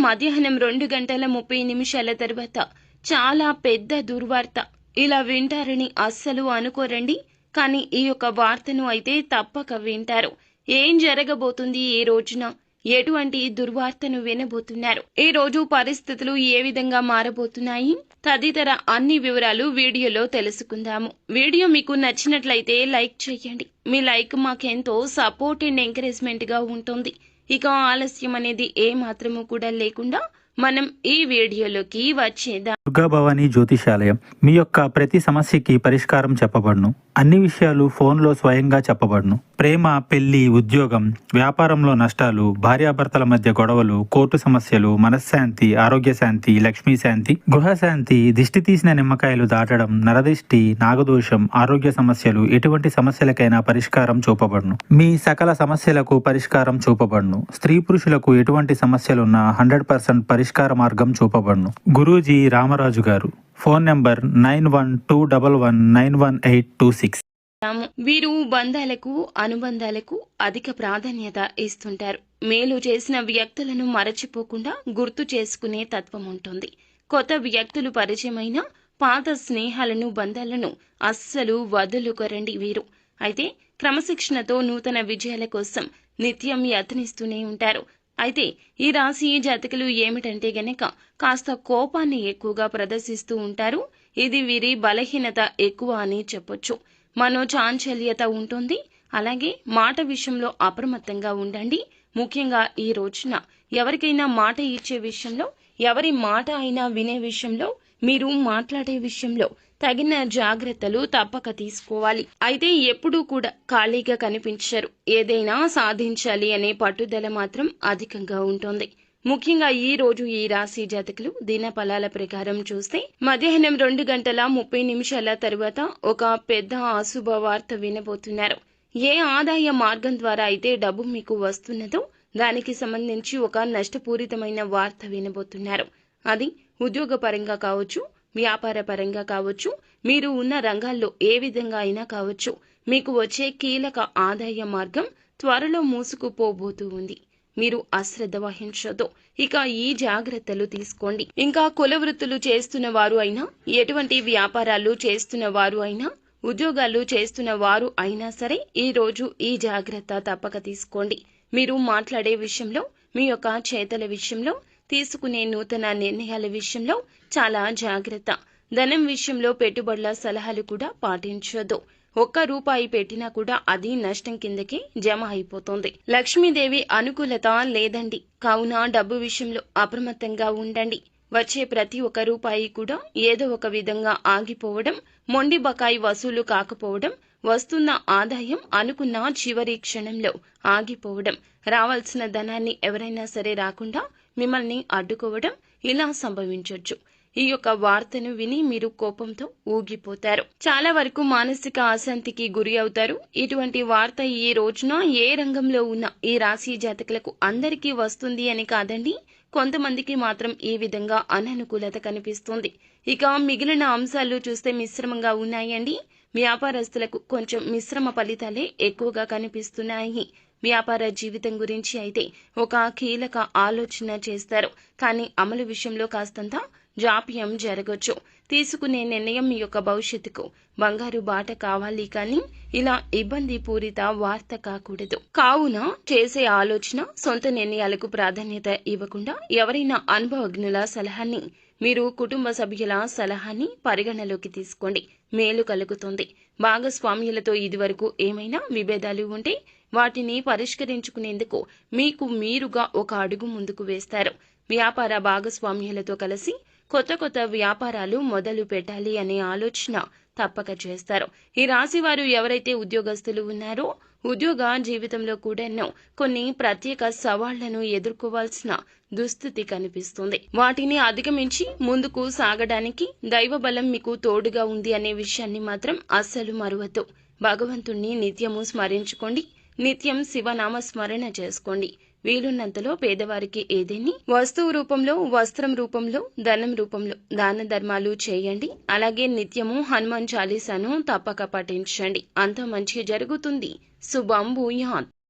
మధ్యాహ్నం 2:30 తర్వాత చాలా పెద్ద దుర్వార్త. ఇలా వింటారని అస్సలు అనుకోరండి. కానీ ఈ యొక్క వార్తను అయితే తప్పక వింటారు. ఏం జరగబోతుంది ఈ రోజున, ఎటువంటి దుర్వార్తను వినబోతున్నారు, ఈ రోజు పరిస్థితులు ఏ విధంగా మారబోతున్నాయి తదితర అన్ని వివరాలు వీడియోలో తెలుసుకుందాము. వీడియో మీకు నచ్చినట్లయితే లైక్ చేయండి. మీ లైక్ మాకెంతో సపోర్ట్ అండ్ ఎంకరేజ్మెంట్ గా ఉంటుంది. ఇక ఆలస్యం అనేది ఏ మాత్రము కూడా లేకుండా మనం ఈ వీడియోలోకి వచ్చేద్దాం. దుర్గా భవానీ జ్యోతిషాలయం మీ యొక్క ప్రతి సమస్యకి పరిష్కారం చెప్పబడును. అన్ని విషయాలు ఫోన్లో స్వయంగా చెప్పబడును. ప్రేమ, పెళ్లి, ఉద్యోగం, వ్యాపారంలో నష్టాలు, భార్యాభర్తల మధ్య గొడవలు, కోర్టు సమస్యలు, మనశ్శాంతి, ఆరోగ్య శాంతి, లక్ష్మీ శాంతి, గృహశాంతి, దిష్టి తీసిన నిమ్మకాయలు దాటడం, నరదిష్టి, నాగదోషం, ఆరోగ్య సమస్యలు, ఎటువంటి సమస్యలకైనా పరిష్కారం చూపబడును. మీ సకల సమస్యలకు పరిష్కారం చూపబడును. స్త్రీ పురుషులకు ఎటువంటి సమస్యలున్నా 100% పరిష్కార మార్గం చూపబడును. గురూజీ రామరాజు గారు. Phone number 9121191826. వీరు బంధాలకు, అనుబంధాలకు అధిక ప్రాధాన్యత ఇస్తుంటారు. మేలు చేసిన వ్యక్తులను మరచిపోకుండా గుర్తు చేసుకునే తత్వం ఉంటుంది. కొత్త వ్యక్తులు పరిచయమైన పాత స్నేహాలను, బంధాలను అస్సలు వదులుకోరండి వీరు. అయితే క్రమశిక్షణతో నూతన విజయాల కోసం నిత్యం యత్నిస్తూనే ఉంటారు. అయితే ఈ రాశి జాతకులు ఏమిటంటే గనక కాస్త కోపాన్ని ఎక్కువగా ప్రదర్శిస్తూ ఉంటారు. ఇది వీరి బలహీనత ఎక్కువ అని చెప్పొచ్చు. మనోచాంచల్యత ఉంటుంది. అలాగే మాట విషయంలో అప్రమత్తంగా ఉండండి. ముఖ్యంగా ఈ రోజున ఎవరికైనా మాట ఇచ్చే విషయంలో, ఎవరి మాట అయినా వినే విషయంలో, మీరు మాట్లాడే విషయంలో తగిన జాగ్రత్తలు తప్పక తీసుకోవాలి. అయితే ఎప్పుడూ కూడా ఖాళీగా కనిపించరు. ఏదైనా సాధించాలి అనే పట్టుదల మాత్రం అధికంగా ఉంటుంది. ముఖ్యంగా ఈ రోజు ఈ రాశి జాతకులు దిన ఫలాల ప్రకారం చూస్తే మధ్యాహ్నం 2:30 తర్వాత ఒక పెద్ద అశుభ వార్త వినబోతున్నారు. ఏ ఆదాయ మార్గం ద్వారా అయితే డబ్బు మీకు వస్తున్నదో దానికి సంబంధించి ఒక నష్టపూరితమైన వార్త వినబోతున్నారు. అది ఉద్యోగ పరంగా కావచ్చు, వ్యాపార పరంగా కావచ్చు, మీరు ఉన్న రంగాల్లో ఏ విధంగా అయినా కావచ్చు, మీకు వచ్చే కీలక ఆదాయ మార్గం త్వరలో మూసుకుపోబోతూ ఉంది. మీరు అశ్రద్ధ వహించొద్దు. ఇక ఈ జాగ్రత్తలు తీసుకోండి. ఇంకా కుల వృత్తులు చేస్తున్న వారు అయినా, ఎటువంటి వ్యాపారాలు చేస్తున్న వారు అయినా, ఉద్యోగాలు చేస్తున్న వారు అయినా సరే ఈ రోజు ఈ జాగ్రత్త తప్పక తీసుకోండి. మీరు మాట్లాడే విషయంలో, మీ యొక్క చేతల విషయంలో, తీసుకునే నూతన నిర్ణయాల విషయంలో చాలా జాగ్రత్త. ధనం విషయంలో పెట్టుబడుల సలహాలు కూడా పాటించొద్దు. ₹1 పెట్టినా కూడా అది నష్టం కిందకి జమ అయిపోతుంది. లక్ష్మీదేవి అనుకూలత లేదండి. కావున డబ్బు విషయంలో అప్రమత్తంగా ఉండండి. వచ్చే ప్రతి ₹1 కూడా ఏదో ఒక విధంగా ఆగిపోవడం, మొండి బకాయి వసూలు కాకపోవడం, వస్తున్న ఆదాయం అనుకున్న చివరి క్షణంలో ఆగిపోవడం, రావాల్సిన ధనాన్ని ఎవరైనా సరే రాకుండా మిమ్మల్ని అడ్డుకోవడం ఇలా సంభవించొచ్చు. ఈ యొక్క వార్తను విని మీరు కోపంతో ఊగిపోతారు. చాలా వరకు మానసిక అశాంతికి గురి అవుతారు. ఇటువంటి వార్త ఈ రోజున ఏ రంగంలో ఉన్న ఈ రాశి జాతకులకు అందరికీ వస్తుంది అని కాదండి, కొంతమందికి మాత్రం ఈ విధంగా అననుకూలత కనిపిస్తుంది. ఇక మిగిలిన అంశాలు చూస్తే మిశ్రమంగా ఉన్నాయండి. వ్యాపారస్తులకు కొంచెం మిశ్రమ ఫలితాలే ఎక్కువగా కనిపిస్తున్నాయి. వ్యాపార జీవితం గురించి అయితే ఒక కీలక ఆలోచన చేస్తారు. కానీ అమలు విషయంలో కాస్తంత జాప్యం జరగొచ్చు. తీసుకునే నిర్ణయం మీ యొక్క భవిష్యత్తుకు బంగారు బాట కావాలి, కానీ ఇలా ఇబ్బంది పూరిత వార్త కాకూడదు. కావున చేసే ఆలోచన, సొంత నిర్ణయాలకు ప్రాధాన్యత ఇవ్వకుండా ఎవరైనా అనుభవజ్ఞుల సలహాన్ని, మీరు కుటుంబ సభ్యుల సలహాన్ని పరిగణలోకి తీసుకోండి. మేలు కలుగుతుంది. భాగస్వామ్యులతో ఇదివరకు ఏమైనా విభేదాలు ఉంటే వాటిని పరిష్కరించుకునేందుకు మీకు మీరుగా ఒక అడుగు ముందుకు వేస్తారు. వ్యాపార భాగస్వామ్యులతో కలిసి కొత్త వ్యాపారాలు మొదలు పెట్టాలి అనే ఆలోచన తప్పక చేస్తారు. ఈ రాశి వారు ఎవరైతే ఉద్యోగస్తులు ఉన్నారో ఉద్యోగ జీవితంలో కూడా కొన్ని ప్రత్యేక సవాళ్లను ఎదుర్కోవాల్సిన దుస్థితి కనిపిస్తుంది. వాటిని అధిగమించి ముందుకు సాగడానికి దైవ బలం మీకు తోడుగా ఉంది అనే విషయాన్ని మాత్రం అస్సలు మరువద్దు. భగవంతుణ్ణి నిత్యము స్మరించుకోండి. నిత్యం శివనామ స్మరణ చేసుకోండి. వీలున్నంతలో పేదవారికి ఏదేని వస్తువు రూపంలో, వస్త్రం రూపంలో, ధనం రూపంలో దాన ధర్మాలు చేయండి. అలాగే నిత్యము హనుమాన్ చాలీసాను తప్పక పఠించండి. అంత మంచి జరుగుతుంది. శుభం భూయాత్.